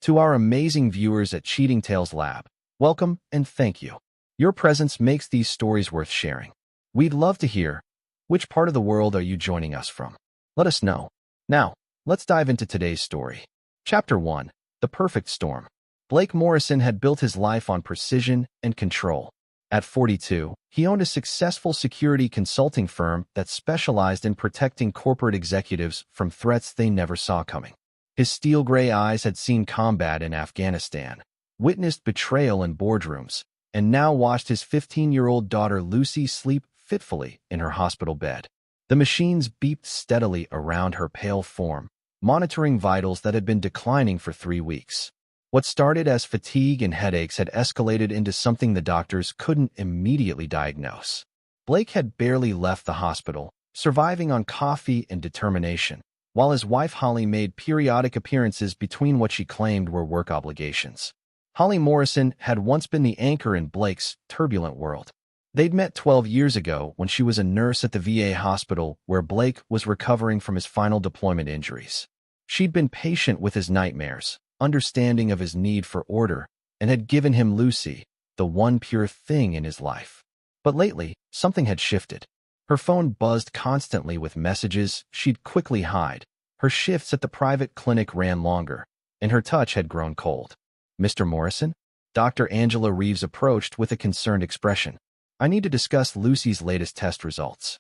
To our amazing viewers at Cheating Tales Lab, welcome and thank you. Your presence makes these stories worth sharing. We'd love to hear, which part of the world are you joining us from? Let us know. Now, let's dive into today's story. Chapter 1. The Perfect Storm. Blake Morrison had built his life on precision and control. At 42, he owned a successful security consulting firm that specialized in protecting corporate executives from threats they never saw coming. His steel-gray eyes had seen combat in Afghanistan, witnessed betrayal in boardrooms, and now watched his 15-year-old daughter Lucy sleep fitfully in her hospital bed. The machines beeped steadily around her pale form, monitoring vitals that had been declining for 3 weeks. What started as fatigue and headaches had escalated into something the doctors couldn't immediately diagnose. Blake had barely left the hospital, surviving on coffee and determination, while his wife Holly made periodic appearances between what she claimed were work obligations. Holly Morrison had once been the anchor in Blake's turbulent world. They'd met 12 years ago when she was a nurse at the VA hospital where Blake was recovering from his final deployment injuries. She'd been patient with his nightmares, understanding of his need for order, and had given him Lucy, the one pure thing in his life. But lately, something had shifted. Her phone buzzed constantly with messages she'd quickly hide. Her shifts at the private clinic ran longer, and her touch had grown cold. "Mr. Morrison?" Dr. Angela Reeves approached with a concerned expression. "I need to discuss Lucy's latest test results."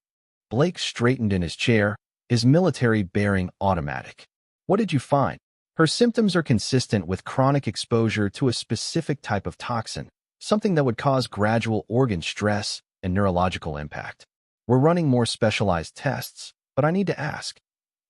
Blake straightened in his chair, his military bearing automatic. "What did you find?" "Her symptoms are consistent with chronic exposure to a specific type of toxin, something that would cause gradual organ stress and neurological impact. We're running more specialized tests, but I need to ask,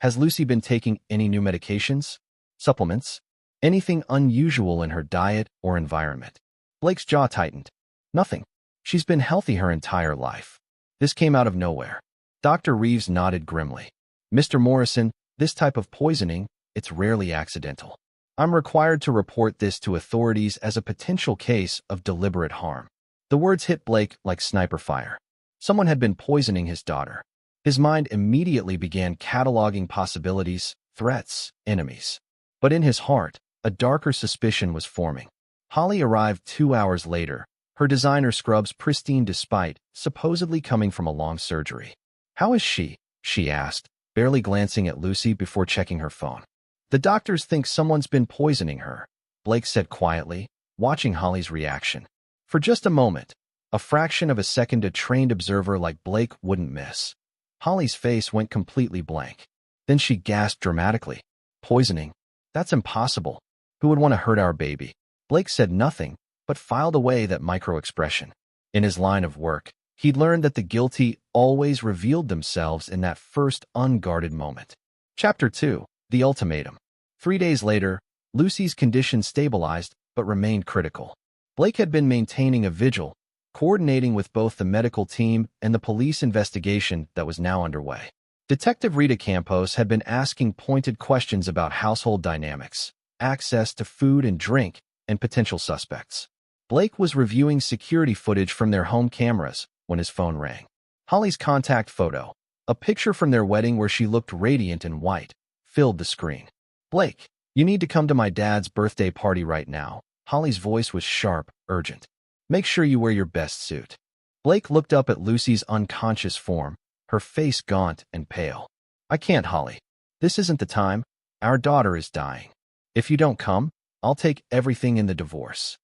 has Lucy been taking any new medications, supplements, anything unusual in her diet or environment?" Blake's jaw tightened. "Nothing. She's been healthy her entire life. This came out of nowhere." Dr. Reeves nodded grimly. "Mr. Morrison, this type of poisoning, it's rarely accidental. I'm required to report this to authorities as a potential case of deliberate harm." The words hit Blake like sniper fire. Someone had been poisoning his daughter. His mind immediately began cataloging possibilities, threats, enemies. But in his heart, a darker suspicion was forming. Holly arrived 2 hours later, her designer scrubs pristine despite supposedly coming from a long surgery. "How is she?" she asked, barely glancing at Lucy before checking her phone. "The doctors think someone's been poisoning her," Blake said quietly, watching Holly's reaction. For just a moment, a fraction of a second a trained observer like Blake wouldn't miss. Holly's face went completely blank. Then she gasped dramatically. "Poisoning? That's impossible. Who would want to hurt our baby?" Blake said nothing, but filed away that micro-expression. In his line of work, he'd learned that the guilty always revealed themselves in that first unguarded moment. Chapter 2. The Ultimatum. 3 days later, Lucy's condition stabilized but remained critical. Blake had been maintaining a vigil, coordinating with both the medical team and the police investigation that was now underway. Detective Rita Campos had been asking pointed questions about household dynamics, access to food and drink, and potential suspects. Blake was reviewing security footage from their home cameras when his phone rang. Holly's contact photo, a picture from their wedding where she looked radiant in white, filled the screen. "Blake, you need to come to my dad's birthday party right now." Holly's voice was sharp, urgent. "Make sure you wear your best suit." Blake looked up at Lucy's unconscious form, her face gaunt and pale. "I can't, Holly. This isn't the time. Our daughter is dying. If you don't come, I'll take everything in the divorce."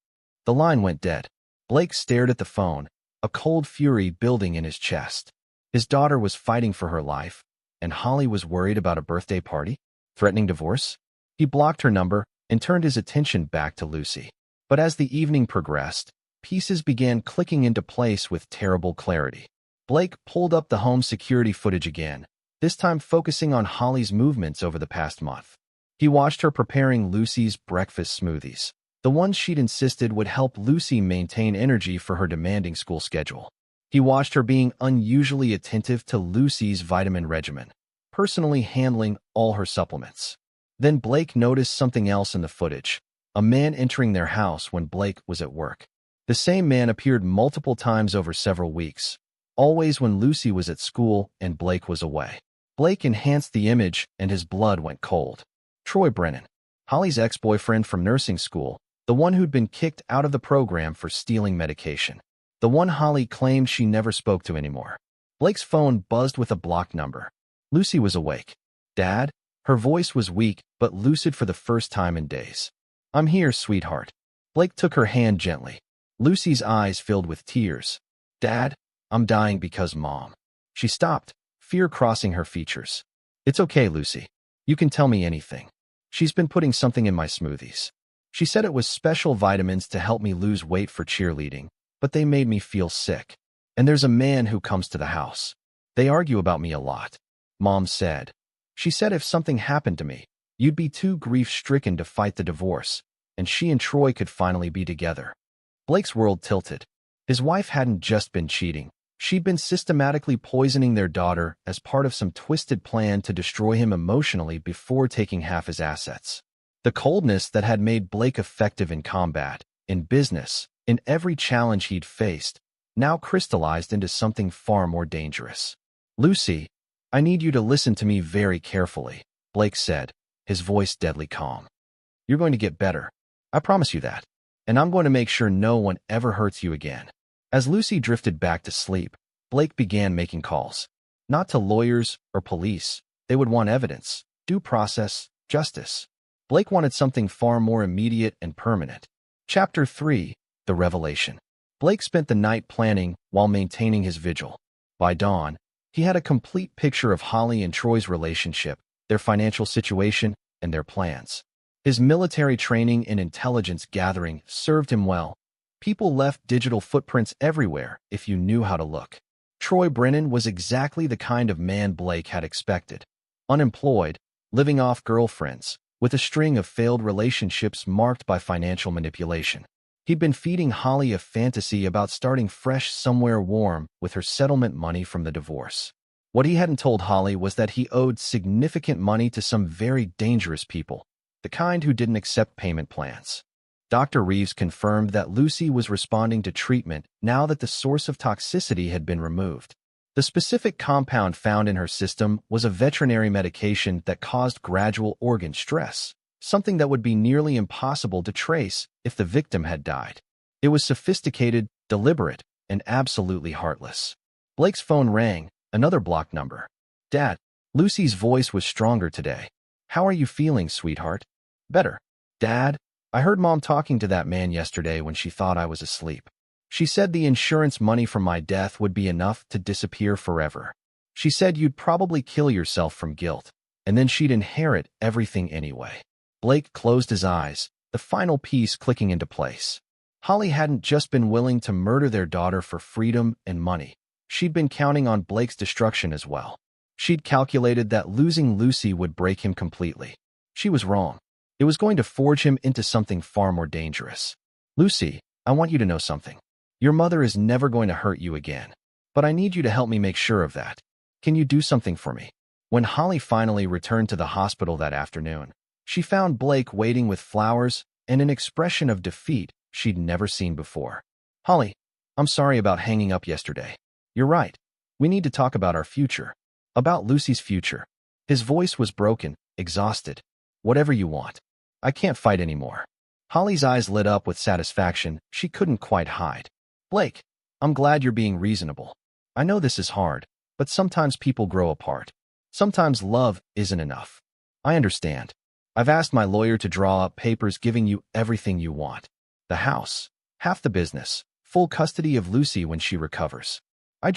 The line went dead. Blake stared at the phone, a cold fury building in his chest. His daughter was fighting for her life, and Holly was worried about a birthday party? Threatening divorce? He blocked her number and turned his attention back to Lucy. But as the evening progressed, pieces began clicking into place with terrible clarity. Blake pulled up the home security footage again, this time focusing on Holly's movements over the past month. He watched her preparing Lucy's breakfast smoothies, the ones she'd insisted would help Lucy maintain energy for her demanding school schedule. He watched her being unusually attentive to Lucy's vitamin regimen, personally handling all her supplements. Then Blake noticed something else in the footage, a man entering their house when Blake was at work. The same man appeared multiple times over several weeks, always when Lucy was at school and Blake was away. Blake enhanced the image and his blood went cold. "Troy Brennan." Holly's ex-boyfriend from nursing school, the one who'd been kicked out of the program for stealing medication. The one Holly claimed she never spoke to anymore. Blake's phone buzzed with a blocked number. Lucy was awake. "Dad?" Her voice was weak, but lucid for the first time in days. "I'm here, sweetheart." Blake took her hand gently. Lucy's eyes filled with tears. "Dad, I'm dying because Mom." She stopped, fear crossing her features. "It's okay, Lucy. You can tell me anything. She's been putting something in my smoothies. She said it was special vitamins to help me lose weight for cheerleading, but they made me feel sick. And there's a man who comes to the house. They argue about me a lot," Mom said. "She said if something happened to me, you'd be too grief-stricken to fight the divorce, and she and Troy could finally be together." Blake's world tilted. His wife hadn't just been cheating. She'd been systematically poisoning their daughter as part of some twisted plan to destroy him emotionally before taking half his assets. The coldness that had made Blake effective in combat, in business, in every challenge he'd faced, now crystallized into something far more dangerous. "Lucy, I need you to listen to me very carefully," Blake said, his voice deadly calm. "You're going to get better. I promise you that. And I'm going to make sure no one ever hurts you again." As Lucy drifted back to sleep, Blake began making calls. Not to lawyers or police. They would want evidence, due process, justice. Blake wanted something far more immediate and permanent. Chapter 3: The Revelation. Blake spent the night planning while maintaining his vigil. By dawn, he had a complete picture of Holly and Troy's relationship, their financial situation, and their plans. His military training and intelligence gathering served him well. People left digital footprints everywhere if you knew how to look. Troy Brennan was exactly the kind of man Blake had expected. Unemployed, living off girlfriends, with a string of failed relationships marked by financial manipulation. He'd been feeding Holly a fantasy about starting fresh somewhere warm with her settlement money from the divorce. What he hadn't told Holly was that he owed significant money to some very dangerous people, the kind who didn't accept payment plans. Dr. Reeves confirmed that Lucy was responding to treatment now that the source of toxicity had been removed. The specific compound found in her system was a veterinary medication that caused gradual organ stress, something that would be nearly impossible to trace if the victim had died. It was sophisticated, deliberate, and absolutely heartless. Blake's phone rang, another blocked number. "Dad." Lucy's voice was stronger today. "How are you feeling, sweetheart?" "Better." "Dad, I heard Mom talking to that man yesterday when she thought I was asleep. She said the insurance money from my death would be enough to disappear forever. She said you'd probably kill yourself from guilt, and then she'd inherit everything anyway." Blake closed his eyes, the final piece clicking into place. Holly hadn't just been willing to murder their daughter for freedom and money. She'd been counting on Blake's destruction as well. She'd calculated that losing Lucy would break him completely. She was wrong. It was going to forge him into something far more dangerous. "Lucy, I want you to know something. Your mother is never going to hurt you again. But I need you to help me make sure of that. Can you do something for me?" When Holly finally returned to the hospital that afternoon, she found Blake waiting with flowers and an expression of defeat she'd never seen before. "Holly, I'm sorry about hanging up yesterday. You're right. We need to talk about our future. About Lucy's future." His voice was broken, exhausted. "Whatever you want. I can't fight anymore." Holly's eyes lit up with satisfaction she couldn't quite hide. "Blake, I'm glad you're being reasonable. I know this is hard, but sometimes people grow apart. Sometimes love isn't enough. I understand. I've asked my lawyer to draw up papers giving you everything you want. The house, half the business, full custody of Lucy when she recovers. I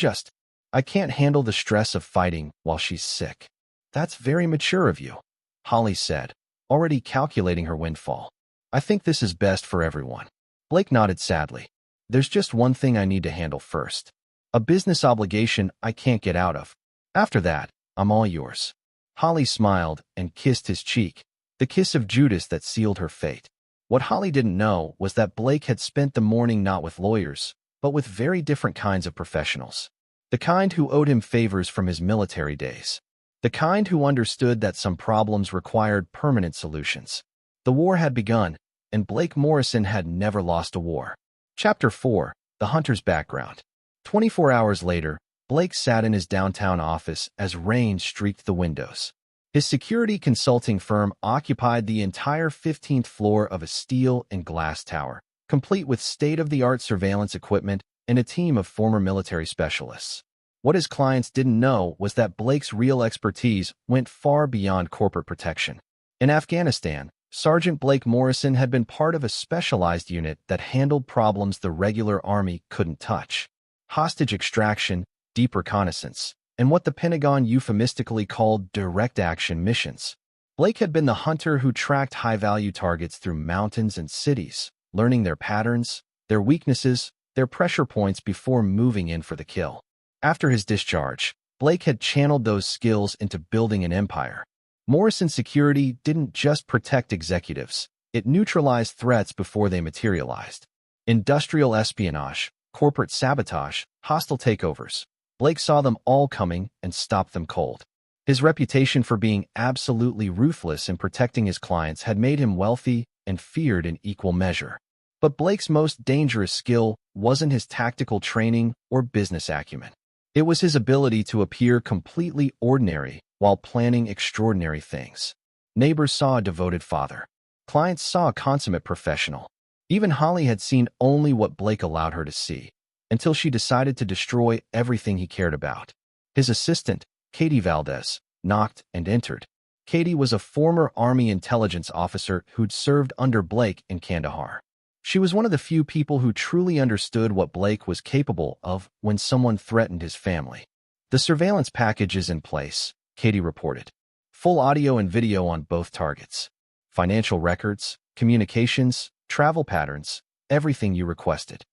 can't handle the stress of fighting while she's sick." "That's very mature of you," Holly said, already calculating her windfall. "I think this is best for everyone." Blake nodded sadly. "There's just one thing I need to handle first. A business obligation I can't get out of. After that, I'm all yours." Holly smiled and kissed his cheek, the kiss of Judas that sealed her fate. What Holly didn't know was that Blake had spent the morning not with lawyers, but with very different kinds of professionals. The kind who owed him favors from his military days. The kind who understood that some problems required permanent solutions. The war had begun, and Blake Morrison had never lost a war. Chapter 4: The Hunter's Background. 24 hours later, Blake sat in his downtown office as rain streaked the windows. His security consulting firm occupied the entire 15th floor of a steel and glass tower, complete with state-of-the-art surveillance equipment and a team of former military specialists. What his clients didn't know was that Blake's real expertise went far beyond corporate protection. In Afghanistan, Sergeant Blake Morrison had been part of a specialized unit that handled problems the regular army couldn't touch: hostage extraction, deep reconnaissance, and what the Pentagon euphemistically called direct action missions. Blake had been the hunter who tracked high-value targets through mountains and cities, learning their patterns, their weaknesses, their pressure points before moving in for the kill. After his discharge, Blake had channeled those skills into building an empire. Morrison's security didn't just protect executives, it neutralized threats before they materialized. Industrial espionage, corporate sabotage, hostile takeovers. Blake saw them all coming and stopped them cold. His reputation for being absolutely ruthless in protecting his clients had made him wealthy and feared in equal measure. But Blake's most dangerous skill wasn't his tactical training or business acumen. It was his ability to appear completely ordinary while planning extraordinary things. Neighbors saw a devoted father. Clients saw a consummate professional. Even Holly had seen only what Blake allowed her to see, until she decided to destroy everything he cared about. His assistant, Katie Valdez, knocked and entered. Katie was a former Army intelligence officer who'd served under Blake in Kandahar. She was one of the few people who truly understood what Blake was capable of when someone threatened his family. "The surveillance package is in place," Katie reported. "Full audio and video on both targets. Financial records, communications, travel patterns, everything you requested."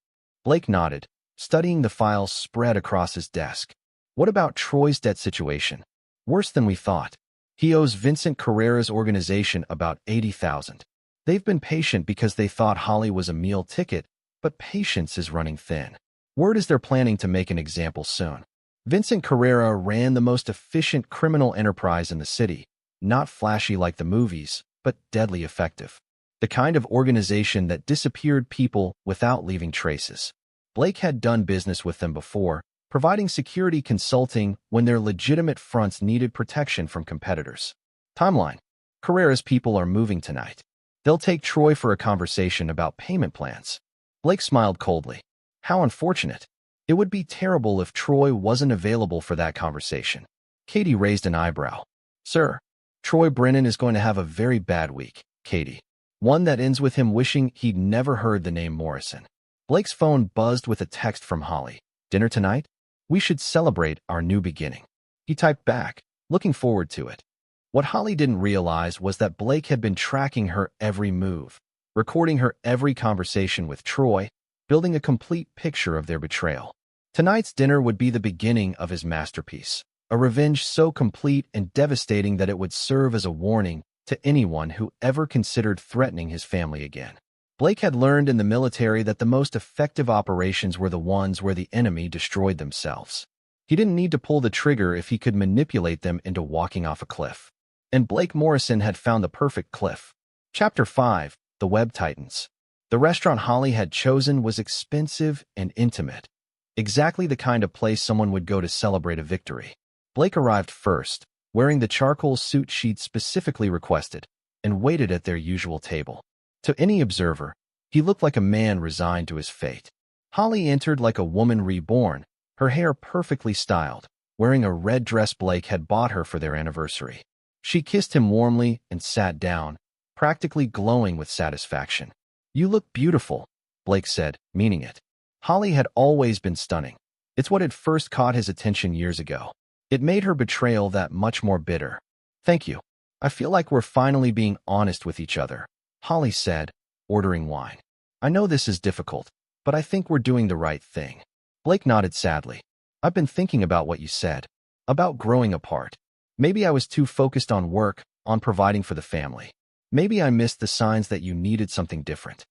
Blake nodded, studying the files spread across his desk. "What about Troy's debt situation?" "Worse than we thought. He owes Vincent Carrera's organization about $80,000. They've been patient because they thought Holly was a meal ticket, but patience is running thin. Word is they're planning to make an example soon." Vincent Carrera ran the most efficient criminal enterprise in the city, not flashy like the movies, but deadly effective. The kind of organization that disappeared people without leaving traces. Blake had done business with them before, providing security consulting when their legitimate fronts needed protection from competitors. Timeline: Carrera's people are moving tonight. They'll take Troy for a conversation about payment plans. Blake smiled coldly. How unfortunate. It would be terrible if Troy wasn't available for that conversation. Katie raised an eyebrow. "Sir, Troy Brennan is going to have a very bad week, Katie. One that ends with him wishing he'd never heard the name Morrison." Blake's phone buzzed with a text from Holly. "Dinner tonight? We should celebrate our new beginning." He typed back, looking forward to it. What Holly didn't realize was that Blake had been tracking her every move, recording her every conversation with Troy, building a complete picture of their betrayal. Tonight's dinner would be the beginning of his masterpiece, a revenge so complete and devastating that it would serve as a warning to anyone who ever considered threatening his family again. Blake had learned in the military that the most effective operations were the ones where the enemy destroyed themselves. He didn't need to pull the trigger if he could manipulate them into walking off a cliff. And Blake Morrison had found the perfect cliff. Chapter 5: The Web Titans. The restaurant Holly had chosen was expensive and intimate. Exactly the kind of place someone would go to celebrate a victory. Blake arrived first, wearing the charcoal suit she'd specifically requested, and waited at their usual table. To any observer, he looked like a man resigned to his fate. Holly entered like a woman reborn, her hair perfectly styled, wearing a red dress Blake had bought her for their anniversary. She kissed him warmly and sat down, practically glowing with satisfaction. "You look beautiful," Blake said, meaning it. Holly had always been stunning. It's what had first caught his attention years ago. It made her betrayal that much more bitter. "Thank you. I feel like we're finally being honest with each other," Holly said, ordering wine. "I know this is difficult, but I think we're doing the right thing." Blake nodded sadly. "I've been thinking about what you said, about growing apart. Maybe I was too focused on work, on providing for the family. Maybe I missed the signs that you needed something different."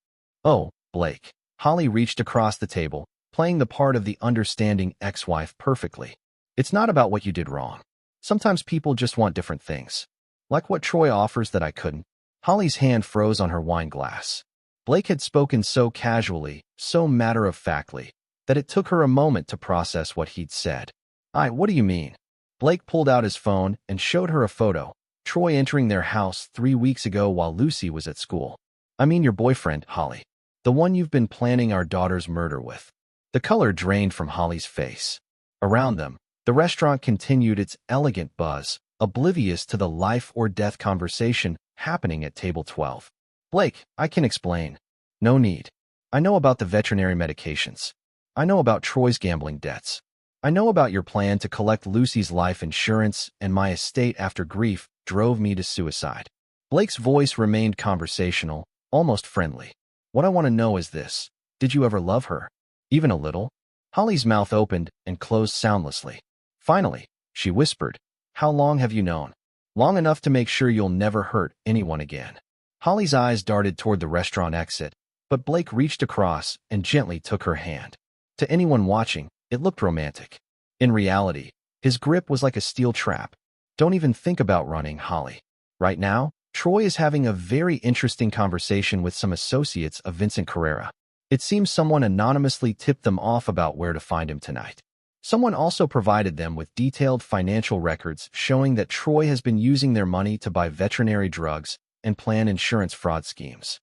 "Oh, Blake." Holly reached across the table, playing the part of the understanding ex-wife perfectly. "It's not about what you did wrong. Sometimes people just want different things. Like what Troy offers that I couldn't." Holly's hand froze on her wine glass. Blake had spoken so casually, so matter-of-factly, that it took her a moment to process what he'd said. What do you mean?" Blake pulled out his phone and showed her a photo. Troy entering their house 3 weeks ago while Lucy was at school. I mean your boyfriend, Holly. The one you've been planning our daughter's murder with. The color drained from Holly's face. Around them, the restaurant continued its elegant buzz, oblivious to the life-or-death conversation happening at table 12. Blake, I can explain. No need. I know about the veterinary medications. I know about Troy's gambling debts. I know about your plan to collect Lucy's life insurance, and my estate after grief drove me to suicide. Blake's voice remained conversational, almost friendly. What I want to know is this. Did you ever love her? Even a little? Holly's mouth opened and closed soundlessly. Finally, she whispered, how long have you known? Long enough to make sure you'll never hurt anyone again. Holly's eyes darted toward the restaurant exit, but Blake reached across and gently took her hand. To anyone watching, it looked romantic. In reality, his grip was like a steel trap. Don't even think about running, Holly. Right now, Troy is having a very interesting conversation with some associates of Vincent Carrera. It seems someone anonymously tipped them off about where to find him tonight. Someone also provided them with detailed financial records showing that Troy has been using their money to buy veterinary drugs and plan insurance fraud schemes.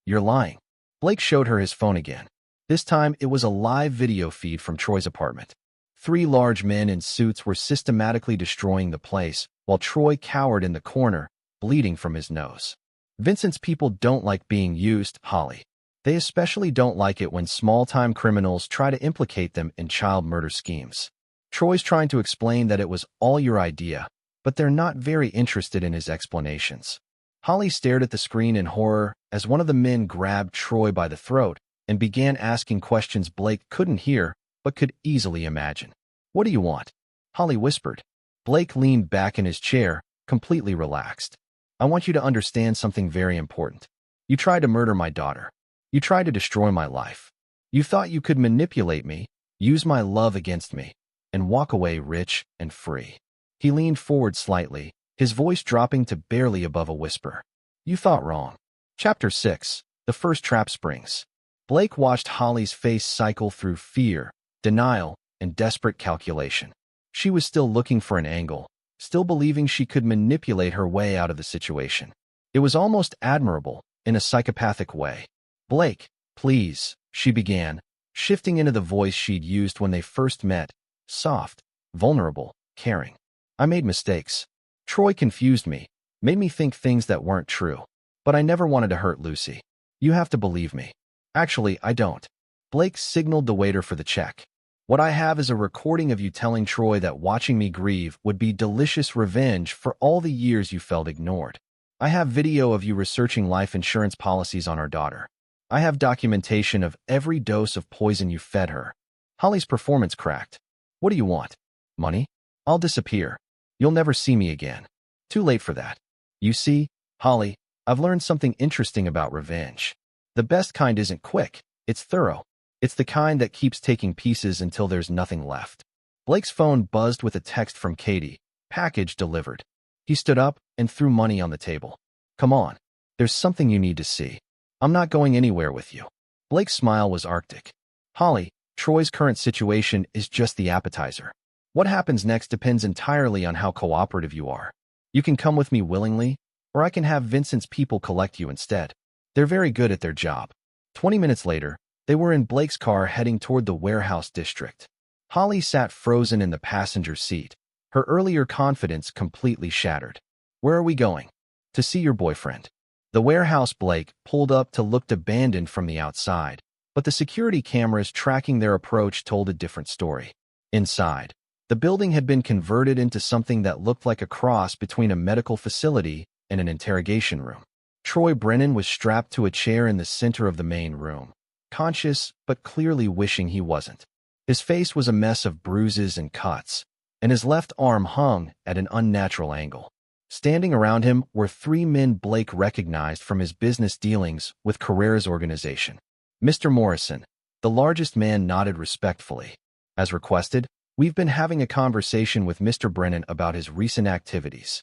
You're lying. Blake showed her his phone again. This time, it was a live video feed from Troy's apartment. 3 large men in suits were systematically destroying the place, while Troy cowered in the corner, bleeding from his nose. Vincent's people don't like being used, Holly. They especially don't like it when small-time criminals try to implicate them in child murder schemes. Troy's trying to explain that it was all your idea, but they're not very interested in his explanations. Holly stared at the screen in horror as one of the men grabbed Troy by the throat and began asking questions Blake couldn't hear but could easily imagine. What do you want? Holly whispered. Blake leaned back in his chair, completely relaxed. I want you to understand something very important. You tried to murder my daughter. You tried to destroy my life. You thought you could manipulate me, use my love against me, and walk away rich and free. He leaned forward slightly, his voice dropping to barely above a whisper. You thought wrong. Chapter 6. The First Trap Springs. Blake watched Holly's face cycle through fear, denial, and desperate calculation. She was still looking for an angle, still believing she could manipulate her way out of the situation. It was almost admirable, in a psychopathic way. Blake, please, she began, shifting into the voice she'd used when they first met, soft, vulnerable, caring. I made mistakes. Troy confused me, made me think things that weren't true. But I never wanted to hurt Lucy. You have to believe me. Actually, I don't. Blake signaled the waiter for the check. What I have is a recording of you telling Troy that watching me grieve would be delicious revenge for all the years you felt ignored. I have video of you researching life insurance policies on our daughter. I have documentation of every dose of poison you fed her. Holly's performance cracked. What do you want? Money? I'll disappear. You'll never see me again. Too late for that. You see, Holly, I've learned something interesting about revenge. The best kind isn't quick, it's thorough. It's the kind that keeps taking pieces until there's nothing left. Blake's phone buzzed with a text from Katie. Package delivered. He stood up and threw money on the table. Come on. There's something you need to see. I'm not going anywhere with you. Blake's smile was arctic. Holly, Troy's current situation is just the appetizer. What happens next depends entirely on how cooperative you are. You can come with me willingly, or I can have Vincent's people collect you instead. They're very good at their job. 20 minutes later, they were in Blake's car heading toward the warehouse district. Holly sat frozen in the passenger seat, her earlier confidence completely shattered. Where are we going? To see your boyfriend. The warehouse Blake pulled up to looked abandoned from the outside, but the security cameras tracking their approach told a different story. Inside, the building had been converted into something that looked like a cross between a medical facility and an interrogation room. Troy Brennan was strapped to a chair in the center of the main room, conscious but clearly wishing he wasn't. His face was a mess of bruises and cuts, and his left arm hung at an unnatural angle. Standing around him were 3 men Blake recognized from his business dealings with Carrera's organization. Mr. Morrison, the largest man, nodded respectfully. As requested, we've been having a conversation with Mr. Brennan about his recent activities.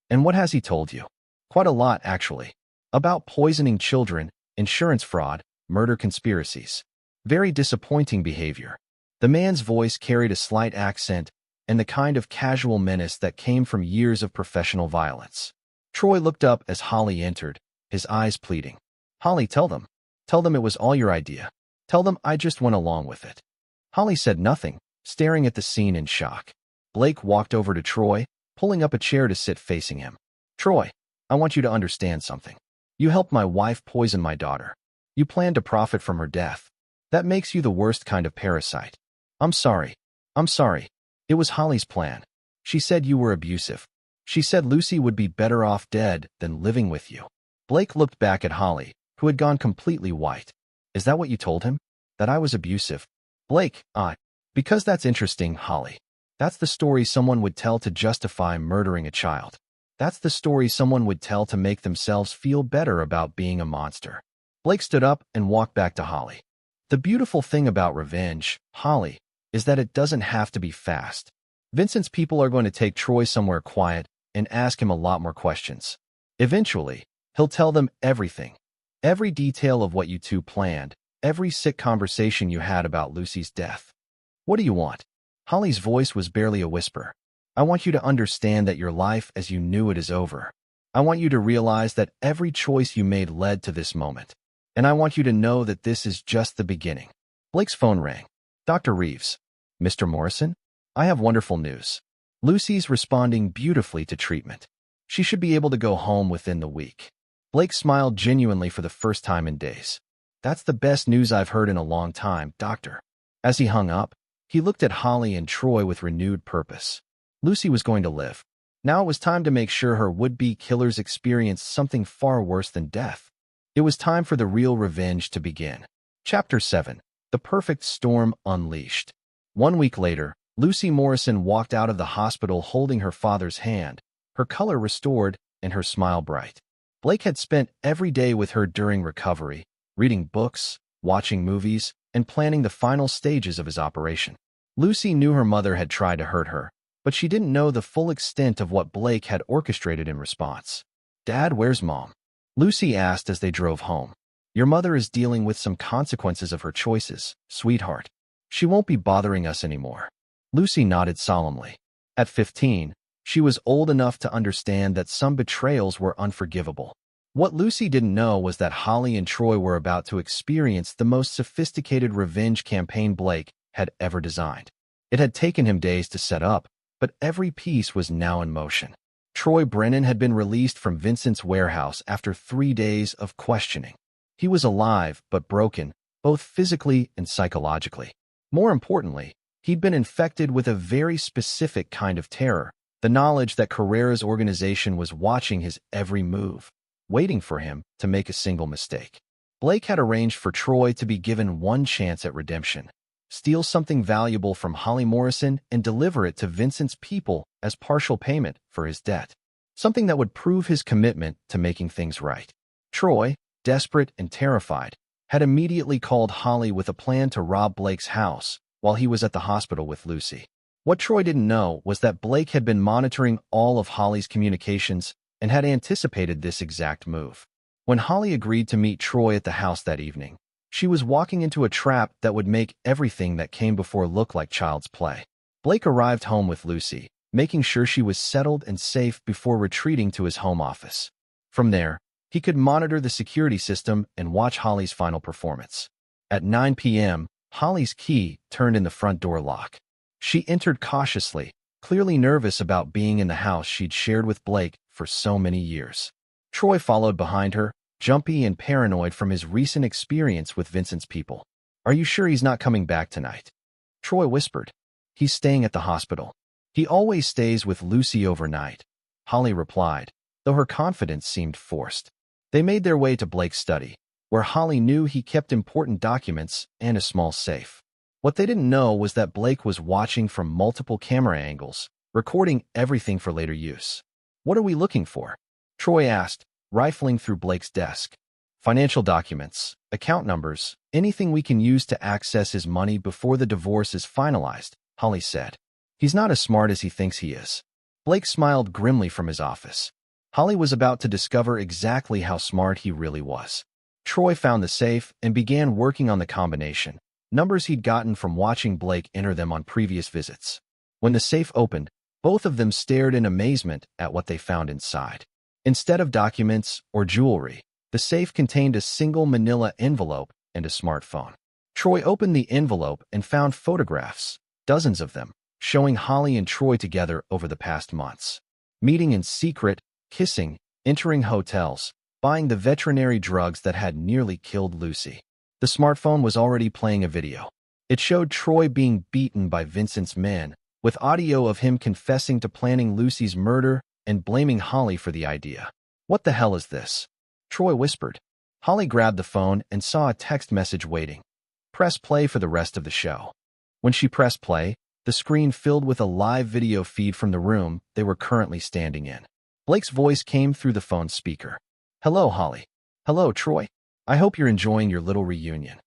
And what has he told you? Quite a lot, actually. About poisoning children, insurance fraud, murder conspiracies. Very disappointing behavior. The man's voice carried a slight accent and the kind of casual menace that came from years of professional violence. Troy looked up as Holly entered, his eyes pleading. Holly, tell them. Tell them it was all your idea. Tell them I just went along with it. Holly said nothing, staring at the scene in shock. Blake walked over to Troy, pulling up a chair to sit facing him. Troy, I want you to understand something. You helped my wife poison my daughter. You planned to profit from her death. That makes you the worst kind of parasite. I'm sorry. I'm sorry. It was Holly's plan. She said you were abusive. She said Lucy would be better off dead than living with you. Blake looked back at Holly, who had gone completely white. Is that what you told him? That I was abusive? Blake, because that's interesting, Holly. That's the story someone would tell to justify murdering a child. That's the story someone would tell to make themselves feel better about being a monster. Blake stood up and walked back to Holly. The beautiful thing about revenge, Holly, is that it doesn't have to be fast. Vincent's people are going to take Troy somewhere quiet and ask him a lot more questions. Eventually, he'll tell them everything. Every detail of what you two planned, every sick conversation you had about Lucy's death. What do you want? Holly's voice was barely a whisper. I want you to understand that your life as you knew it is over. I want you to realize that every choice you made led to this moment. And I want you to know that this is just the beginning. Blake's phone rang. Dr. Reeves. Mr. Morrison? I have wonderful news. Lucy's responding beautifully to treatment. She should be able to go home within the week. Blake smiled genuinely for the first time in days. That's the best news I've heard in a long time, Doctor. As he hung up, he looked at Holly and Troy with renewed purpose. Lucy was going to live. Now it was time to make sure her would-be killers experienced something far worse than death. It was time for the real revenge to begin. Chapter 7. The Perfect Storm Unleashed. 1 week later, Lucy Morrison walked out of the hospital holding her father's hand, her color restored and her smile bright. Blake had spent every day with her during recovery, reading books, watching movies, and planning the final stages of his operation. Lucy knew her mother had tried to hurt her, but she didn't know the full extent of what Blake had orchestrated in response. Dad, where's Mom? Lucy asked as they drove home. Your mother is dealing with some consequences of her choices, sweetheart. She won't be bothering us anymore. Lucy nodded solemnly. At 15, she was old enough to understand that some betrayals were unforgivable. What Lucy didn't know was that Holly and Troy were about to experience the most sophisticated revenge campaign Blake had ever designed. It had taken him days to set up, but every piece was now in motion. Troy Brennan had been released from Vincent's warehouse after 3 days of questioning. He was alive but broken, both physically and psychologically. More importantly, he'd been infected with a very specific kind of terror, the knowledge that Carrera's organization was watching his every move, waiting for him to make a single mistake. Blake had arranged for Troy to be given one chance at redemption. Steal something valuable from Holly Morrison and deliver it to Vincent's people as partial payment for his debt. Something that would prove his commitment to making things right. Troy, desperate and terrified, had immediately called Holly with a plan to rob Blake's house while he was at the hospital with Lucy. What Troy didn't know was that Blake had been monitoring all of Holly's communications and had anticipated this exact move. When Holly agreed to meet Troy at the house that evening, she was walking into a trap that would make everything that came before look like child's play. Blake arrived home with Lucy, making sure she was settled and safe before retreating to his home office. From there, he could monitor the security system and watch Holly's final performance. At 9 p.m., Holly's key turned in the front door lock. She entered cautiously, clearly nervous about being in the house she'd shared with Blake for so many years. Troy followed behind her, jumpy and paranoid from his recent experience with Vincent's people. Are you sure he's not coming back tonight? Troy whispered. He's staying at the hospital. He always stays with Lucy overnight, Holly replied, though her confidence seemed forced. They made their way to Blake's study, where Holly knew he kept important documents and a small safe. What they didn't know was that Blake was watching from multiple camera angles, recording everything for later use. What are we looking for? Troy asked, rifling through Blake's desk. Financial documents, account numbers, anything we can use to access his money before the divorce is finalized, Holly said. He's not as smart as he thinks he is. Blake smiled grimly from his office. Holly was about to discover exactly how smart he really was. Troy found the safe and began working on the combination, numbers he'd gotten from watching Blake enter them on previous visits. When the safe opened, both of them stared in amazement at what they found inside. Instead of documents or jewelry, the safe contained a single manila envelope and a smartphone. Troy opened the envelope and found photographs, dozens of them, showing Holly and Troy together over the past months. Meeting in secret, kissing, entering hotels, buying the veterinary drugs that had nearly killed Lucy. The smartphone was already playing a video. It showed Troy being beaten by Vincent's men, with audio of him confessing to planning Lucy's murder and blaming Holly for the idea. "What the hell is this?" Troy whispered. Holly grabbed the phone and saw a text message waiting. "Press play for the rest of the show." When she pressed play, the screen filled with a live video feed from the room they were currently standing in. Blake's voice came through the phone's speaker. "Hello, Holly." "Hello, Troy. I hope you're enjoying your little reunion."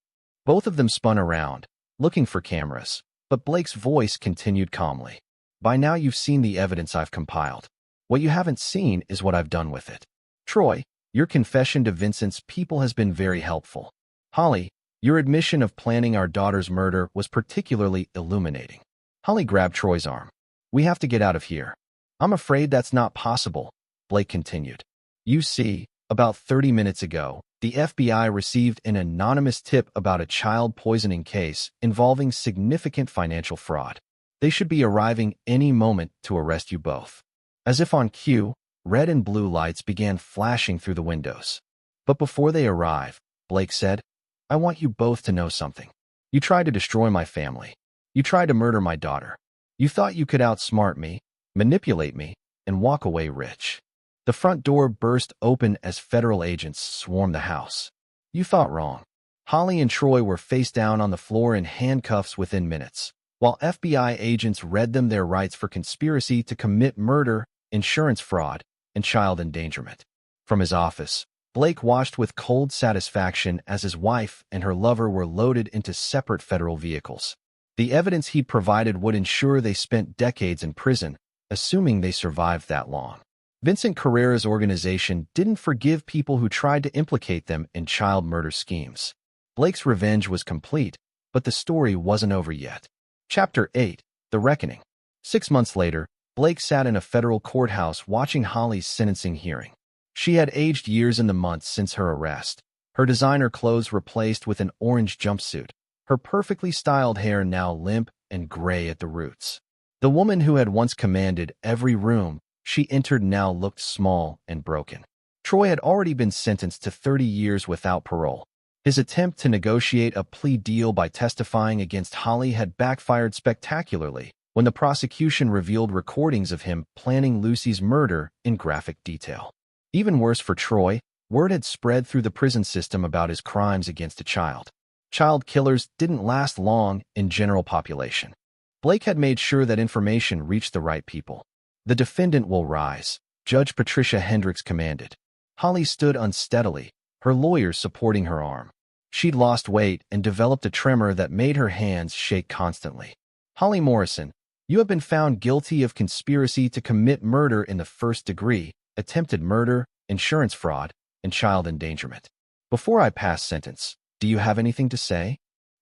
Both of them spun around, looking for cameras, but Blake's voice continued calmly. "By now you've seen the evidence I've compiled. What you haven't seen is what I've done with it. Troy, your confession to Vincent's people has been very helpful. Holly, your admission of planning our daughter's murder was particularly illuminating." Holly grabbed Troy's arm. "We have to get out of here." "I'm afraid that's not possible," Blake continued. "You see, about 30 minutes ago, the FBI received an anonymous tip about a child poisoning case involving significant financial fraud. They should be arriving any moment to arrest you both." As if on cue, red and blue lights began flashing through the windows. "But before they arrive," Blake said, "I want you both to know something. You tried to destroy my family. You tried to murder my daughter. You thought you could outsmart me, manipulate me, and walk away rich. The front door burst open as federal agents swarmed the house. You thought wrong." Holly and Troy were face down on the floor in handcuffs within minutes, while FBI agents read them their rights for conspiracy to commit murder, insurance fraud, and child endangerment. From his office, Blake watched with cold satisfaction as his wife and her lover were loaded into separate federal vehicles. The evidence he'd provided would ensure they spent decades in prison, assuming they survived that long. Vincent Carrera's organization didn't forgive people who tried to implicate them in child murder schemes. Blake's revenge was complete, but the story wasn't over yet. Chapter 8: The Reckoning. 6 months later, Blake sat in a federal courthouse watching Holly's sentencing hearing. She had aged years in the months since her arrest, her designer clothes replaced with an orange jumpsuit, her perfectly styled hair now limp and gray at the roots. The woman who had once commanded every room she entered now looked small and broken. Troy had already been sentenced to 30 years without parole. His attempt to negotiate a plea deal by testifying against Holly had backfired spectacularly when the prosecution revealed recordings of him planning Lucy's murder in graphic detail. Even worse for Troy, word had spread through the prison system about his crimes against a child. Child killers didn't last long in general population. Blake had made sure that information reached the right people. "The defendant will rise," Judge Patricia Hendricks commanded. Holly stood unsteadily, her lawyers supporting her arm. She'd lost weight and developed a tremor that made her hands shake constantly. "Holly Morrison, you have been found guilty of conspiracy to commit murder in the first degree, attempted murder, insurance fraud, and child endangerment. Before I pass sentence, do you have anything to say?"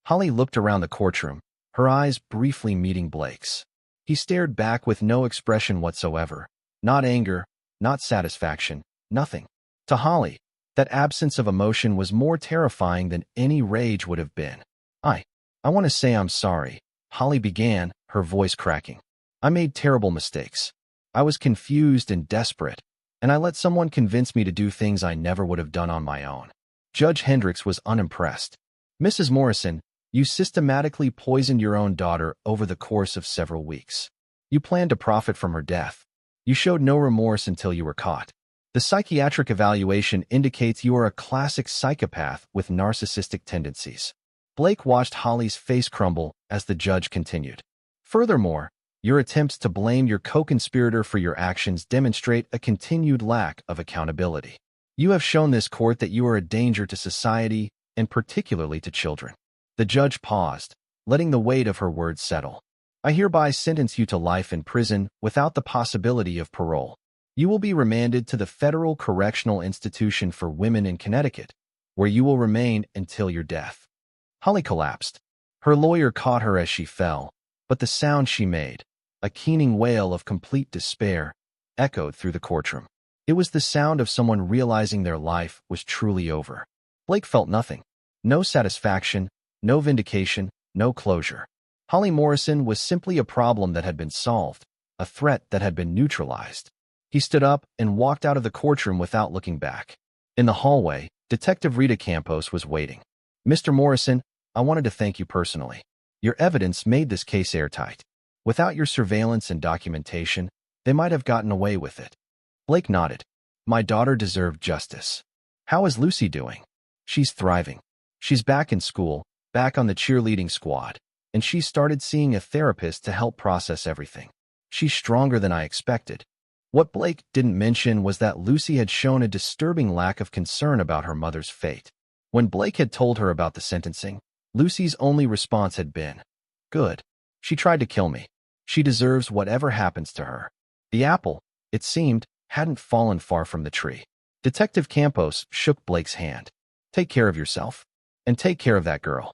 Holly looked around the courtroom, her eyes briefly meeting Blake's. He stared back with no expression whatsoever. Not anger, not satisfaction, nothing. To Holly, that absence of emotion was more terrifying than any rage would have been. I want to say I'm sorry," Holly began, her voice cracking. "I made terrible mistakes. I was confused and desperate, and I let someone convince me to do things I never would have done on my own." Judge Hendricks was unimpressed. "Mrs. Morrison, you systematically poisoned your own daughter over the course of several weeks. You planned to profit from her death. You showed no remorse until you were caught. The psychiatric evaluation indicates you are a classic psychopath with narcissistic tendencies." Blake watched Holly's face crumble as the judge continued. "Furthermore, your attempts to blame your co-conspirator for your actions demonstrate a continued lack of accountability. You have shown this court that you are a danger to society and particularly to children." The judge paused, letting the weight of her words settle. "I hereby sentence you to life in prison without the possibility of parole. You will be remanded to the Federal Correctional Institution for Women in Connecticut, where you will remain until your death." Holly collapsed. Her lawyer caught her as she fell, but the sound she made, a keening wail of complete despair, echoed through the courtroom. It was the sound of someone realizing their life was truly over. Blake felt nothing. No satisfaction, no vindication, no closure. Holly Morrison was simply a problem that had been solved, a threat that had been neutralized. He stood up and walked out of the courtroom without looking back. In the hallway, Detective Rita Campos was waiting. "Mr. Morrison, I wanted to thank you personally. Your evidence made this case airtight. Without your surveillance and documentation, they might have gotten away with it." Blake nodded. "My daughter deserved justice." "How is Lucy doing?" "She's thriving. She's back in school, back on the cheerleading squad, and she started seeing a therapist to help process everything. She's stronger than I expected." What Blake didn't mention was that Lucy had shown a disturbing lack of concern about her mother's fate. When Blake had told her about the sentencing, Lucy's only response had been, "Good. She tried to kill me. She deserves whatever happens to her." The apple, it seemed, hadn't fallen far from the tree. Detective Campos shook Blake's hand. "Take care of yourself. And take care of that girl."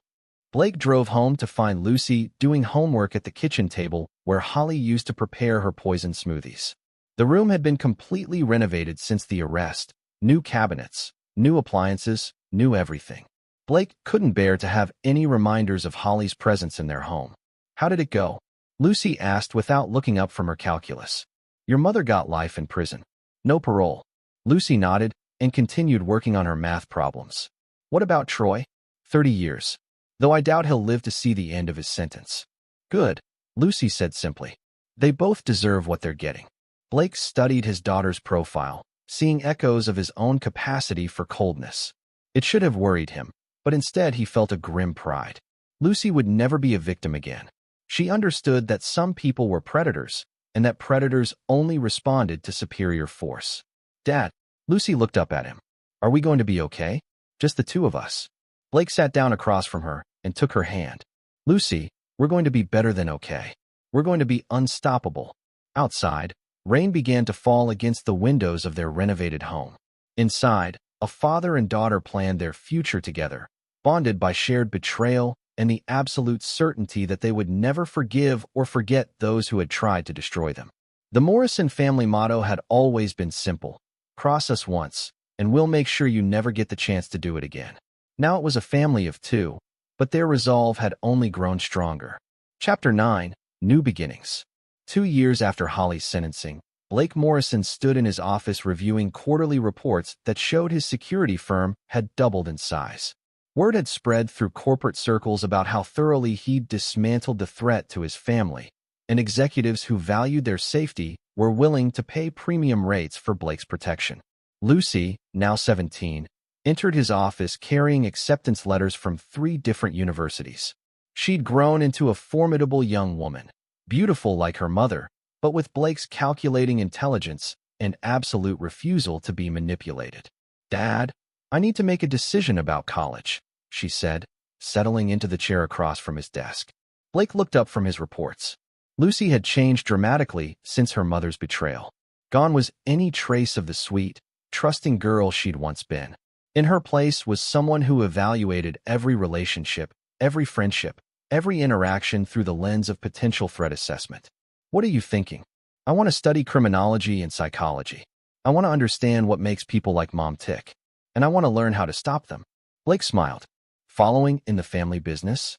Blake drove home to find Lucy doing homework at the kitchen table where Holly used to prepare her poison smoothies. The room had been completely renovated since the arrest. New cabinets, new appliances, new everything. Blake couldn't bear to have any reminders of Holly's presence in their home. "How did it go?" Lucy asked without looking up from her calculus. "Your mother got life in prison. No parole." Lucy nodded and continued working on her math problems. "What about Troy?" 30 years. Though I doubt he'll live to see the end of his sentence." "Good," Lucy said simply. "They both deserve what they're getting." Blake studied his daughter's profile, seeing echoes of his own capacity for coldness. It should have worried him, but instead he felt a grim pride. Lucy would never be a victim again. She understood that some people were predators, and that predators only responded to superior force. "Dad," Lucy looked up at him. "Are we going to be okay? Just the two of us?" Blake sat down across from her and took her hand. "Lucy, we're going to be better than okay. We're going to be unstoppable." Outside, rain began to fall against the windows of their renovated home. Inside, a father and daughter planned their future together, bonded by shared betrayal and the absolute certainty that they would never forgive or forget those who had tried to destroy them. The Morrison family motto had always been simple: "Cross us once, and we'll make sure you never get the chance to do it again." Now it was a family of two, but their resolve had only grown stronger. Chapter 9: New Beginnings. 2 years after Holly's sentencing, Blake Morrison stood in his office reviewing quarterly reports that showed his security firm had doubled in size. Word had spread through corporate circles about how thoroughly he'd dismantled the threat to his family, and executives who valued their safety were willing to pay premium rates for Blake's protection. Lucy, now 17, entered his office carrying acceptance letters from 3 different universities. She'd grown into a formidable young woman, beautiful like her mother, but with Blake's calculating intelligence and absolute refusal to be manipulated. "Dad, I need to make a decision about college," she said, settling into the chair across from his desk. Blake looked up from his reports. Lucy had changed dramatically since her mother's betrayal. Gone was any trace of the sweet, trusting girl she'd once been. In her place was someone who evaluated every relationship, every friendship, every interaction through the lens of potential threat assessment. "What are you thinking?" "I want to study criminology and psychology. I want to understand what makes people like Mom tick. And I want to learn how to stop them." Blake smiled. "Following in the family business?"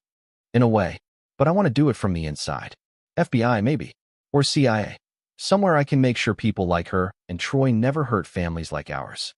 "In a way. But I want to do it from the inside. FBI, maybe. Or CIA. Somewhere I can make sure people like her and Troy never hurt families like ours."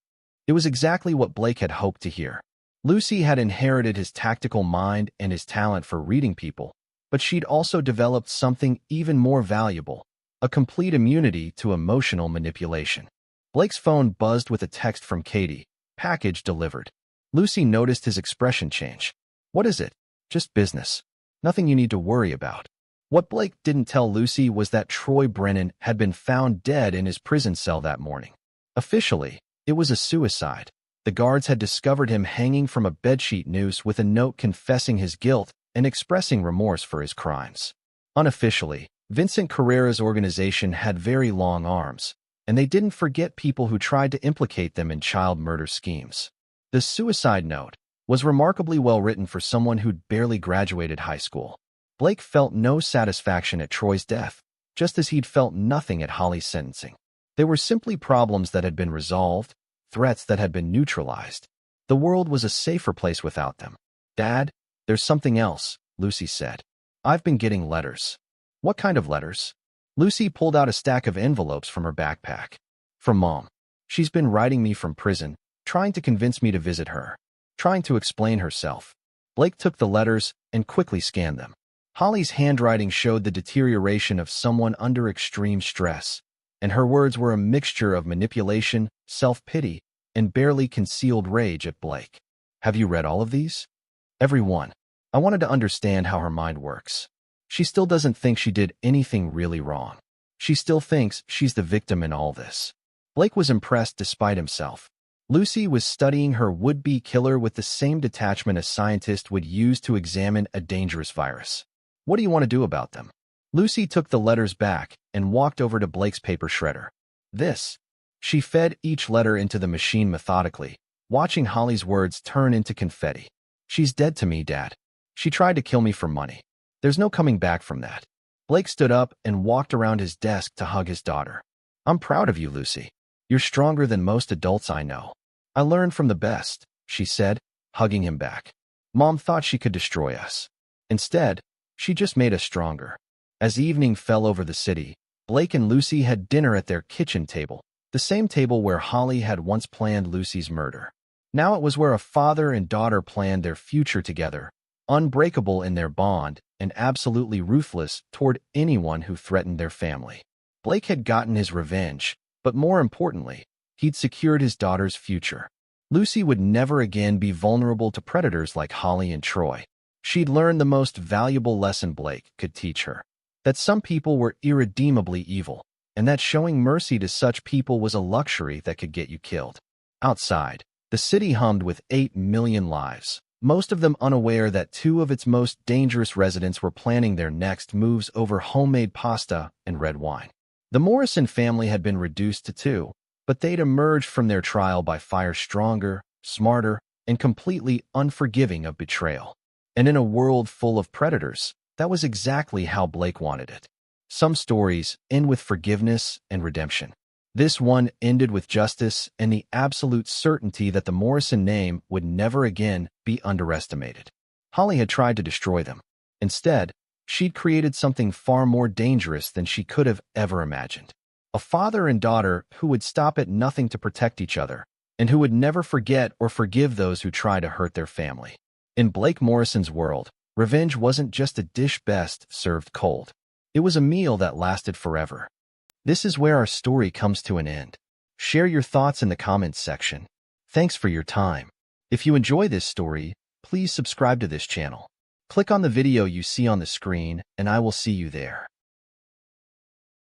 It was exactly what Blake had hoped to hear. Lucy had inherited his tactical mind and his talent for reading people, but she'd also developed something even more valuable: a complete immunity to emotional manipulation. Blake's phone buzzed with a text from Katie. "Package delivered." Lucy noticed his expression change. "What is it?" "Just business. Nothing you need to worry about." What Blake didn't tell Lucy was that Troy Brennan had been found dead in his prison cell that morning. Officially, it was a suicide. The guards had discovered him hanging from a bedsheet noose with a note confessing his guilt and expressing remorse for his crimes. Unofficially, Vincent Carrera's organization had very long arms, and they didn't forget people who tried to implicate them in child murder schemes. The suicide note was remarkably well written for someone who'd barely graduated high school. Blake felt no satisfaction at Troy's death, just as he'd felt nothing at Holly's sentencing. They were simply problems that had been resolved, threats that had been neutralized. The world was a safer place without them. "Dad, there's something else," Lucy said. "I've been getting letters." "What kind of letters?" Lucy pulled out a stack of envelopes from her backpack. "From Mom. She's been writing me from prison, trying to convince me to visit her, trying to explain herself." Blake took the letters and quickly scanned them. Holly's handwriting showed the deterioration of someone under extreme stress, and her words were a mixture of manipulation, self-pity, and barely concealed rage at Blake. "Have you read all of these?" "Every one. I wanted to understand how her mind works. She still doesn't think she did anything really wrong. She still thinks she's the victim in all this." Blake was impressed despite himself. Lucy was studying her would-be killer with the same detachment a scientist would use to examine a dangerous virus. "What do you want to do about them?" Lucy took the letters back and walked over to Blake's paper shredder. "This." She fed each letter into the machine methodically, watching Holly's words turn into confetti. "She's dead to me, Dad. She tried to kill me for money. There's no coming back from that." Blake stood up and walked around his desk to hug his daughter. "I'm proud of you, Lucy. You're stronger than most adults I know." "I learned from the best," she said, hugging him back. "Mom thought she could destroy us. Instead, she just made us stronger." As evening fell over the city, Blake and Lucy had dinner at their kitchen table, the same table where Holly had once planned Lucy's murder. Now it was where a father and daughter planned their future together, unbreakable in their bond and absolutely ruthless toward anyone who threatened their family. Blake had gotten his revenge, but more importantly, he'd secured his daughter's future. Lucy would never again be vulnerable to predators like Holly and Troy. She'd learned the most valuable lesson Blake could teach her: that some people were irredeemably evil, and that showing mercy to such people was a luxury that could get you killed. Outside, the city hummed with 8 million lives, most of them unaware that 2 of its most dangerous residents were planning their next moves over homemade pasta and red wine. The Morrison family had been reduced to 2, but they'd emerged from their trial by fire stronger, smarter, and completely unforgiving of betrayal. And in a world full of predators, that was exactly how Blake wanted it. Some stories end with forgiveness and redemption. This one ended with justice and the absolute certainty that the Morrison name would never again be underestimated. Holly had tried to destroy them. Instead, she'd created something far more dangerous than she could have ever imagined. A father and daughter who would stop at nothing to protect each other, and who would never forget or forgive those who try to hurt their family. In Blake Morrison's world, revenge wasn't just a dish best served cold. It was a meal that lasted forever. This is where our story comes to an end. Share your thoughts in the comments section. Thanks for your time. If you enjoy this story, please subscribe to this channel. Click on the video you see on the screen, and I will see you there.